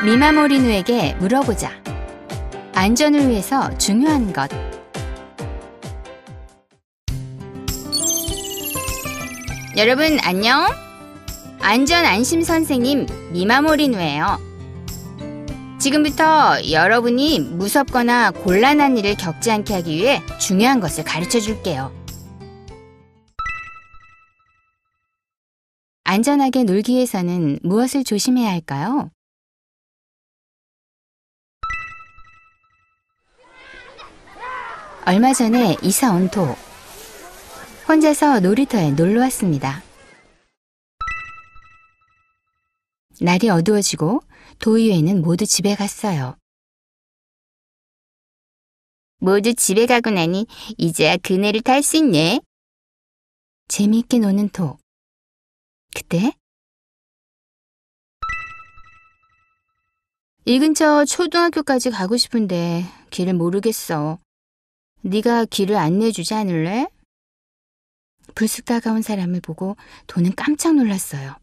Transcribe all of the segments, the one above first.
미마모리누에게 물어보자. 안전을 위해서 중요한 것. 여러분 안녕. 안전 안심 선생님 미마모리누예요. 지금부터 여러분이 무섭거나 곤란한 일을 겪지 않게 하기 위해 중요한 것을 가르쳐 줄게요. 안전하게 놀기 위해서는 무엇을 조심해야 할까요? 얼마 전에 이사 온 도. 혼자서 놀이터에 놀러 왔습니다. 날이 어두워지고 도 이외에는 모두 집에 갔어요. 모두 집에 가고 나니 이제야 그네를 탈 수 있네. 재미있게 노는 도. 그때 이 근처 초등학교까지 가고 싶은데 길을 모르겠어. 네가 길을 안내해주지 않을래? 불쑥 다가온 사람을 보고 도는 깜짝 놀랐어요.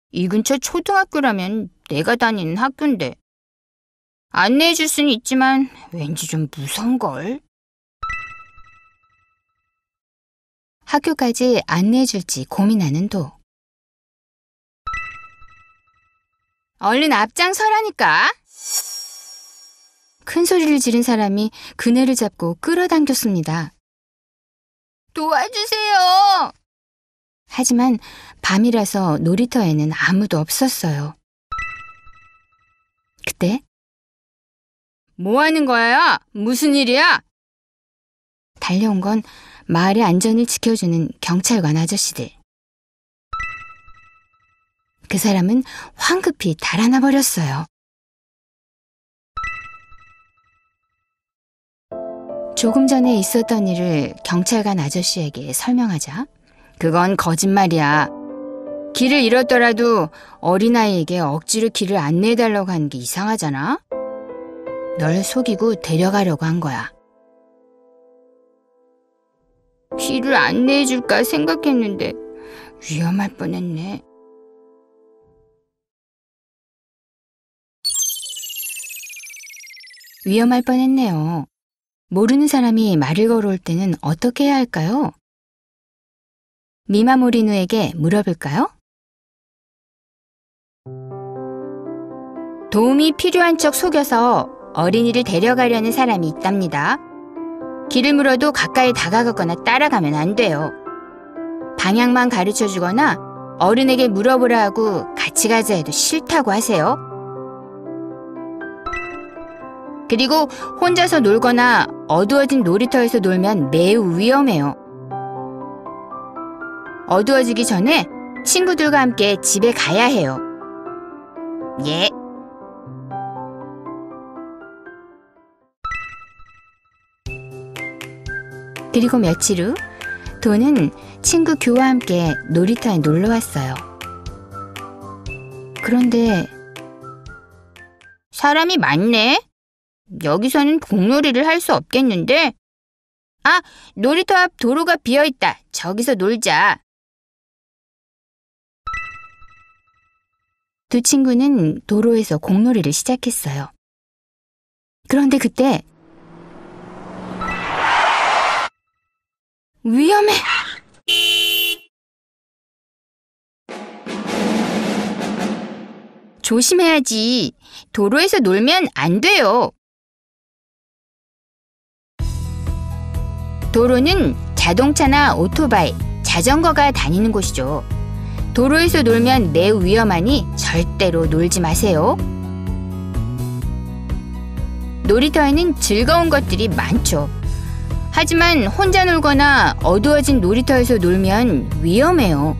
이 근처 초등학교라면 내가 다니는 학교인데. 안내해줄 수는 있지만 왠지 좀 무서운걸? 학교까지 안내해줄지 고민하는 도. 얼른 앞장서라니까. 큰 소리를 지른 사람이 그네를 잡고 끌어당겼습니다. 도와주세요! 하지만 밤이라서 놀이터에는 아무도 없었어요. 그때 뭐 하는 거야? 무슨 일이야? 달려온 건 마을의 안전을 지켜주는 경찰관 아저씨들. 그 사람은 황급히 달아나 버렸어요. 조금 전에 있었던 일을 경찰관 아저씨에게 설명하자 그건 거짓말이야. 길을 잃었더라도 어린아이에게 억지로 길을 안내해달라고 하는 게 이상하잖아? 널 속이고 데려가려고 한 거야. 길을 안내해줄까 생각했는데 위험할 뻔했네. 위험할 뻔했네요. 모르는 사람이 말을 걸어올 때는 어떻게 해야 할까요? 미마모리누에게 물어볼까요? 도움이 필요한 척 속여서 어린이를 데려가려는 사람이 있답니다. 길을 물어도 가까이 다가가거나 따라가면 안 돼요. 방향만 가르쳐주거나 어른에게 물어보라 하고 같이 가자 해도 싫다고 하세요. 그리고 혼자서 놀거나 어두워진 놀이터에서 놀면 매우 위험해요. 어두워지기 전에 친구들과 함께 집에 가야 해요. 예. 그리고 며칠 후 도는 친구 교와 함께 놀이터에 놀러 왔어요. 그런데 사람이 많네. 여기서는 공놀이를 할 수 없겠는데? 아, 놀이터 앞 도로가 비어있다. 저기서 놀자. 두 친구는 도로에서 공놀이를 시작했어요. 그런데 그때 위험해! 조심해야지. 도로에서 놀면 안 돼요. 도로는 자동차나 오토바이, 자전거가 다니는 곳이죠. 도로에서 놀면 매우 위험하니 절대로 놀지 마세요. 놀이터에는 즐거운 것들이 많죠. 하지만 혼자 놀거나 어두워진 놀이터에서 놀면 위험해요.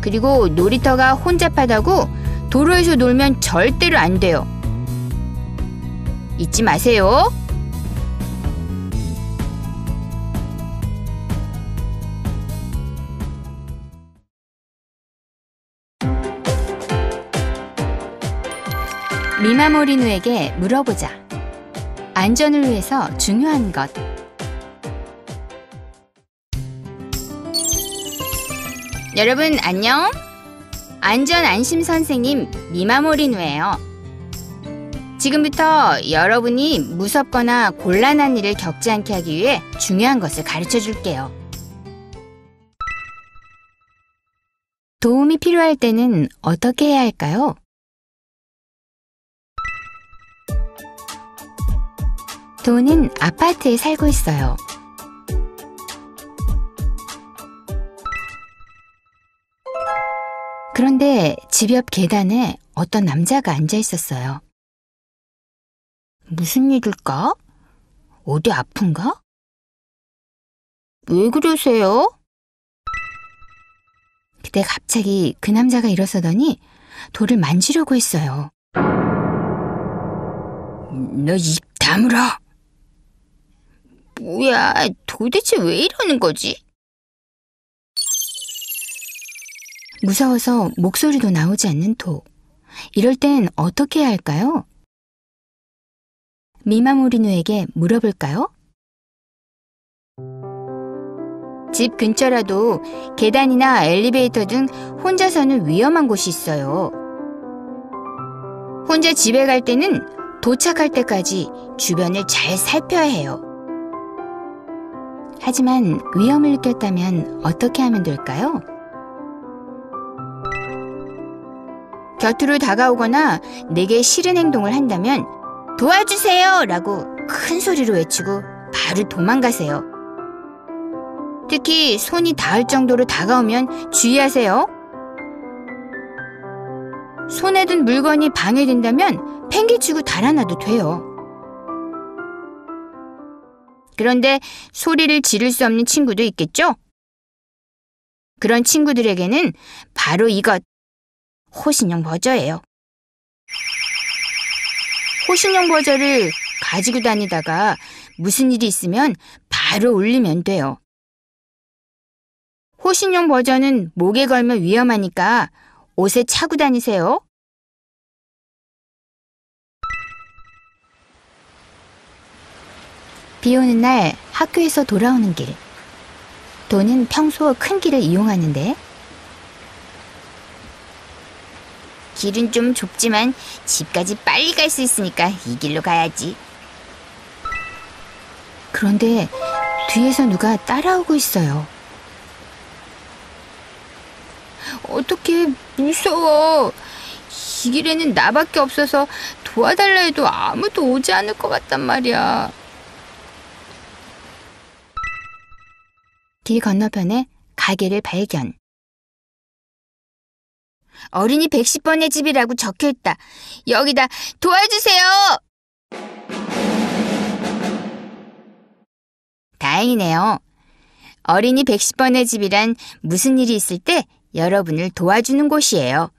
그리고 놀이터가 혼잡하다고 도로에서 놀면 절대로 안 돼요. 잊지 마세요. 미마모리누에게 물어보자. 안전을 위해서 중요한 것. 여러분 안녕. 안전 안심 선생님 미마모리누예요. 지금부터 여러분이 무섭거나 곤란한 일을 겪지 않게 하기 위해 중요한 것을 가르쳐 줄게요. 도움이 필요할 때는 어떻게 해야 할까요? 도는 아파트에 살고 있어요. 그런데 집 옆 계단에 어떤 남자가 앉아 있었어요. 무슨 일일까? 어디 아픈가? 왜 그러세요? 그때 갑자기 그 남자가 일어서더니 도를 만지려고 했어요. 너 입 다물어! 뭐야, 도대체 왜 이러는 거지? 무서워서 목소리도 나오지 않는 도. 이럴 땐 어떻게 해야 할까요? 미마모리누에게 물어볼까요? 집 근처라도 계단이나 엘리베이터 등 혼자서는 위험한 곳이 있어요. 혼자 집에 갈 때는 도착할 때까지 주변을 잘 살펴야 해요. 하지만 위험을 느꼈다면 어떻게 하면 될까요? 곁으로 다가오거나 내게 싫은 행동을 한다면 도와주세요! 라고 큰 소리로 외치고 바로 도망가세요. 특히 손이 닿을 정도로 다가오면 주의하세요. 손에 든 물건이 방해된다면 팽개치고 달아나도 돼요. 그런데 소리를 지를 수 없는 친구도 있겠죠? 그런 친구들에게는 바로 이것, 호신용 버저예요. 호신용 버저를 가지고 다니다가 무슨 일이 있으면 바로 울리면 돼요. 호신용 버저는 목에 걸면 위험하니까 옷에 차고 다니세요. 비 오는 날 학교에서 돌아오는 길. 도는 평소 큰 길을 이용하는데 길은 좀 좁지만 집까지 빨리 갈 수 있으니까 이 길로 가야지. 그런데 뒤에서 누가 따라오고 있어요. 어떡해, 무서워. 이 길에는 나밖에 없어서 도와달라 해도 아무도 오지 않을 것 같단 말이야. 길 건너편에 가게를 발견. 어린이 110번의 집이라고 적혀있다. 여기다 도와주세요! 다행이네요. 어린이 110번의 집이란 무슨 일이 있을 때 여러분을 도와주는 곳이에요.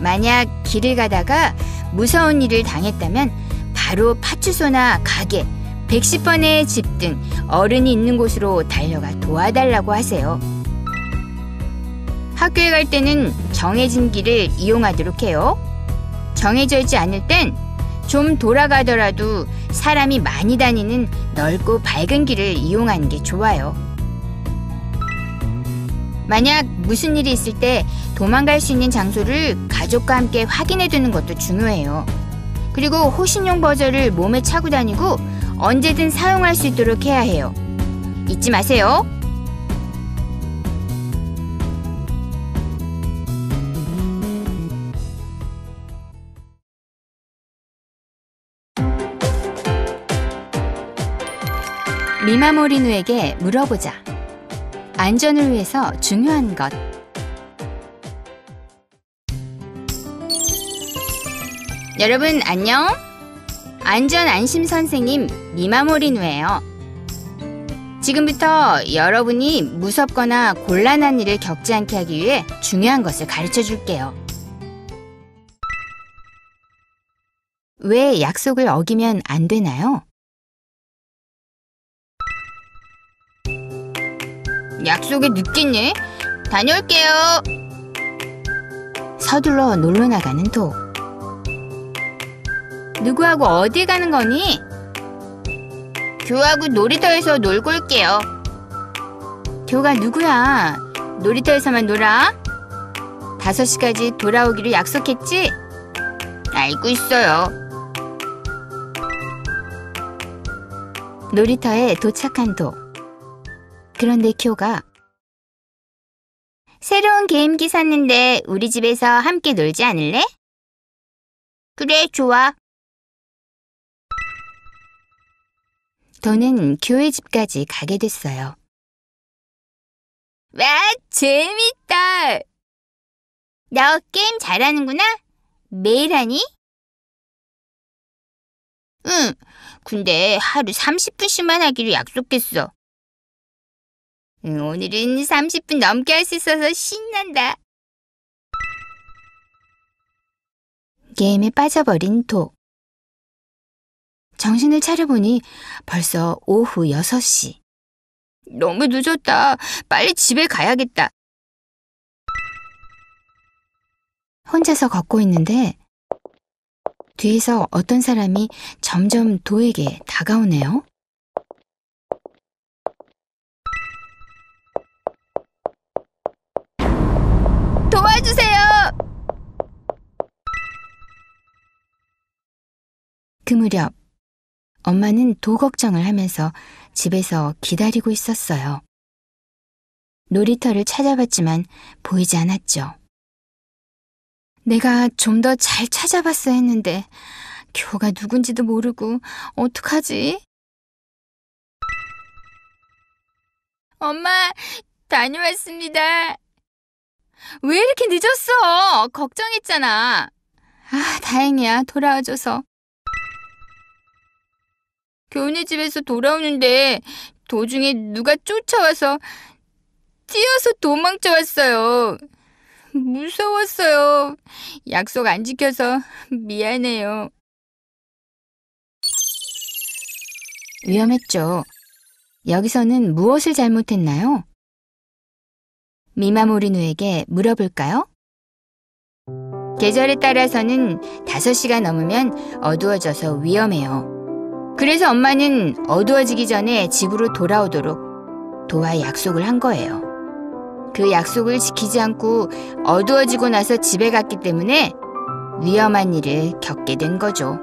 만약 길을 가다가 무서운 일을 당했다면 바로 파출소나 가게, 110번의 집 등 어른이 있는 곳으로 달려가 도와달라고 하세요. 학교에 갈 때는 정해진 길을 이용하도록 해요. 정해져 있지 않을 땐 좀 돌아가더라도 사람이 많이 다니는 넓고 밝은 길을 이용하는 게 좋아요. 만약 무슨 일이 있을 때 도망갈 수 있는 장소를 가족과 함께 확인해 두는 것도 중요해요. 그리고 호신용 버저를 몸에 차고 다니고 언제든 사용할 수 있도록 해야 해요. 잊지 마세요. 미마모리누에게 물어보자. 안전을 위해서 중요한 것. 여러분 안녕? 안전 안심 선생님 미마모리누예요. 지금부터 여러분이 무섭거나 곤란한 일을 겪지 않게 하기 위해 중요한 것을 가르쳐 줄게요. 왜 약속을 어기면 안 되나요? 약속에 늦겠네. 다녀올게요. 서둘러 놀러 나가는 도. 누구하고 어디 가는 거니? 교하고 놀이터에서 놀고 올게요. 교가 누구야? 놀이터에서만 놀아? 5시까지 돌아오기로 약속했지? 알고 있어요. 놀이터에 도착한 도. 그런데 쿄가 새로운 게임기 샀는데 우리 집에서 함께 놀지 않을래? 그래, 좋아. 도는 교회 집까지 가게 됐어요. 와, 재밌다. 너 게임 잘하는구나? 매일 하니? 응, 근데 하루 30분씩만 하기로 약속했어. 오늘은 30분 넘게 할 수 있어서 신난다. 게임에 빠져버린 도. 정신을 차려보니 벌써 오후 6시. 너무 늦었다. 빨리 집에 가야겠다. 혼자서 걷고 있는데 뒤에서 어떤 사람이 점점 도에게 다가오네요. 도와주세요! 그 무렵 엄마는 도 걱정을 하면서 집에서 기다리고 있었어요. 놀이터를 찾아봤지만 보이지 않았죠. 내가 좀 더 잘 찾아봤어야 했는데 교가 누군지도 모르고 어떡하지? 엄마, 다녀왔습니다. 왜 이렇게 늦었어? 걱정했잖아. 아, 다행이야. 돌아와줘서. 교훈의 집에서 돌아오는데 도중에 누가 쫓아와서 뛰어서 도망쳐왔어요. 무서웠어요. 약속 안 지켜서 미안해요. 위험했죠. 여기서는 무엇을 잘못했나요? 미마모리누에게 물어볼까요? 계절에 따라서는 5시가 넘으면 어두워져서 위험해요. 그래서 엄마는 어두워지기 전에 집으로 돌아오도록 도와 약속을 한 거예요. 그 약속을 지키지 않고 어두워지고 나서 집에 갔기 때문에 위험한 일을 겪게 된 거죠.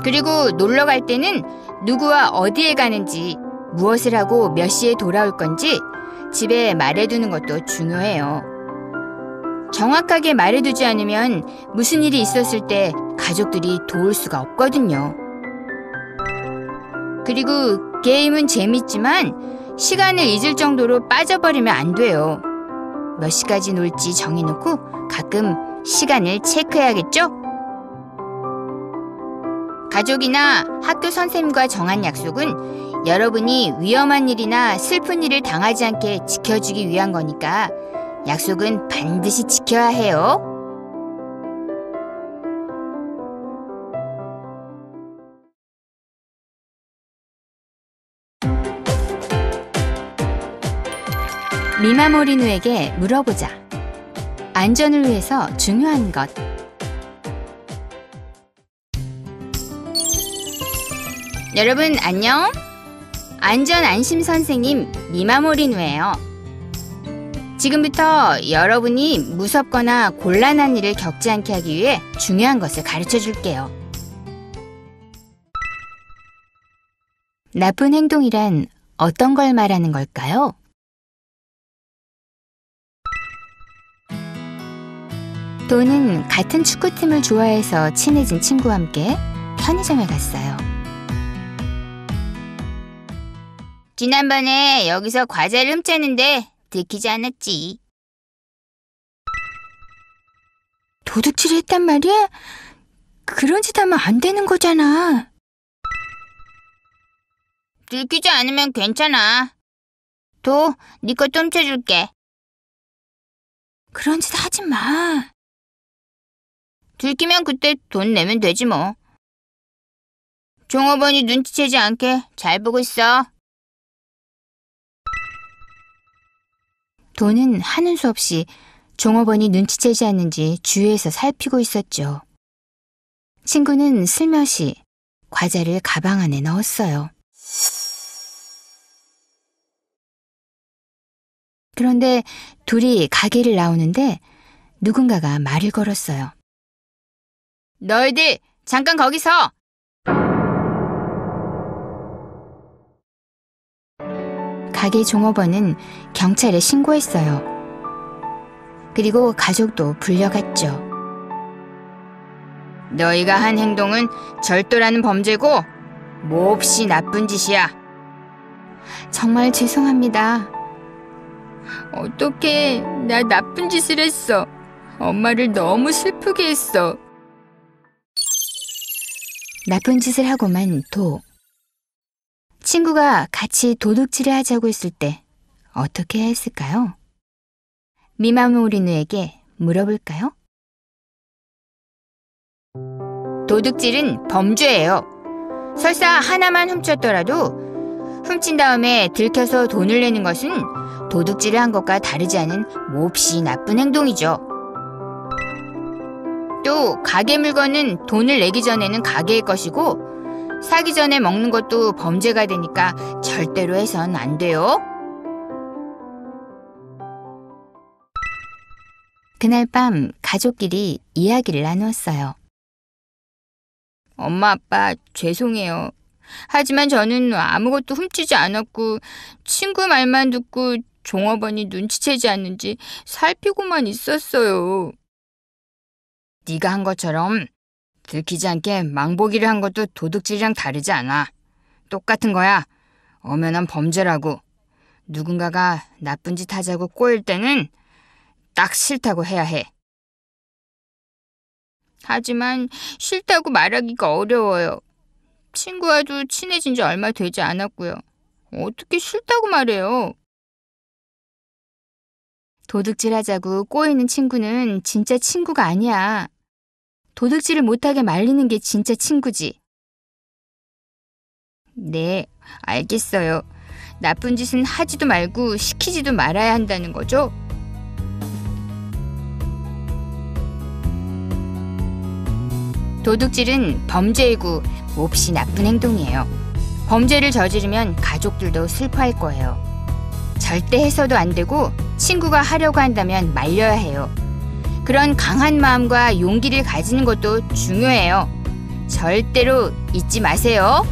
그리고 놀러 갈 때는 누구와 어디에 가는지, 무엇을 하고 몇 시에 돌아올 건지 집에 말해두는 것도 중요해요. 정확하게 말해두지 않으면 무슨 일이 있었을 때 가족들이 도울 수가 없거든요. 그리고 게임은 재밌지만 시간을 잊을 정도로 빠져버리면 안 돼요. 몇 시까지 놀지 정해놓고 가끔 시간을 체크해야겠죠? 가족이나 학교 선생님과 정한 약속은 여러분이 위험한 일이나 슬픈 일을 당하지 않게 지켜주기 위한 거니까 약속은 반드시 지켜야 해요. 미마모리누에게 물어보자. 안전을 위해서 중요한 것. 여러분 안녕. 안전 안심 선생님 미마모리누예요. 지금부터 여러분이 무섭거나 곤란한 일을 겪지 않게 하기 위해 중요한 것을 가르쳐 줄게요. 나쁜 행동이란 어떤 걸 말하는 걸까요? 도는 같은 축구팀을 좋아해서 친해진 친구와 함께 편의점에 갔어요. 지난번에 여기서 과자를 훔쳤는데 들키지 않았지. 도둑질을 했단 말이야? 그런 짓 하면 안 되는 거잖아. 들키지 않으면 괜찮아. 도, 네 것도 훔쳐줄게. 그런 짓 하지 마. 들키면 그때 돈 내면 되지 뭐. 종업원이 눈치채지 않게 잘 보고 있어. 도는 하는 수 없이 종업원이 눈치채지 않는지 주위에서 살피고 있었죠. 친구는 슬며시 과자를 가방 안에 넣었어요. 그런데 둘이 가게를 나오는데 누군가가 말을 걸었어요. 너희들 잠깐 거기 서! 가게 종업원은 경찰에 신고했어요. 그리고 가족도 불려갔죠. 너희가 한 행동은 절도라는 범죄고 몹시 나쁜 짓이야. 정말 죄송합니다. 어떡해, 나 나쁜 짓을 했어. 엄마를 너무 슬프게 했어. 나쁜 짓을 하고만 친구가 같이 도둑질을 하자고 했을 때 어떻게 해야 했을까요? 미마모리누에게 물어볼까요? 도둑질은 범죄예요. 설사 하나만 훔쳤더라도 훔친 다음에 들켜서 돈을 내는 것은 도둑질을 한 것과 다르지 않은 몹시 나쁜 행동이죠. 또 가게 물건은 돈을 내기 전에는 가게의 것이고 사기 전에 먹는 것도 범죄가 되니까 절대로 해선 안 돼요. 그날 밤 가족끼리 이야기를 나누었어요. 엄마, 아빠, 죄송해요. 하지만 저는 아무것도 훔치지 않았고 친구 말만 듣고 종업원이 눈치채지 않는지 살피고만 있었어요. 네가 한 것처럼 들키지 않게 망보기를 한 것도 도둑질이랑 다르지 않아. 똑같은 거야. 엄연한 범죄라고. 누군가가 나쁜 짓 하자고 꼬일 때는 딱 싫다고 해야 해. 하지만 싫다고 말하기가 어려워요. 친구와도 친해진 지 얼마 되지 않았고요. 어떻게 싫다고 말해요? 도둑질 하자고 꼬이는 친구는 진짜 친구가 아니야. 도둑질을 못하게 말리는 게 진짜 친구지. 네, 알겠어요. 나쁜 짓은 하지도 말고 시키지도 말아야 한다는 거죠? 도둑질은 범죄이고 몹시 나쁜 행동이에요. 범죄를 저지르면 가족들도 슬퍼할 거예요. 절대 해서도 안 되고 친구가 하려고 한다면 말려야 해요. 그런 강한 마음과 용기를 가지는 것도 중요해요. 절대로 잊지 마세요.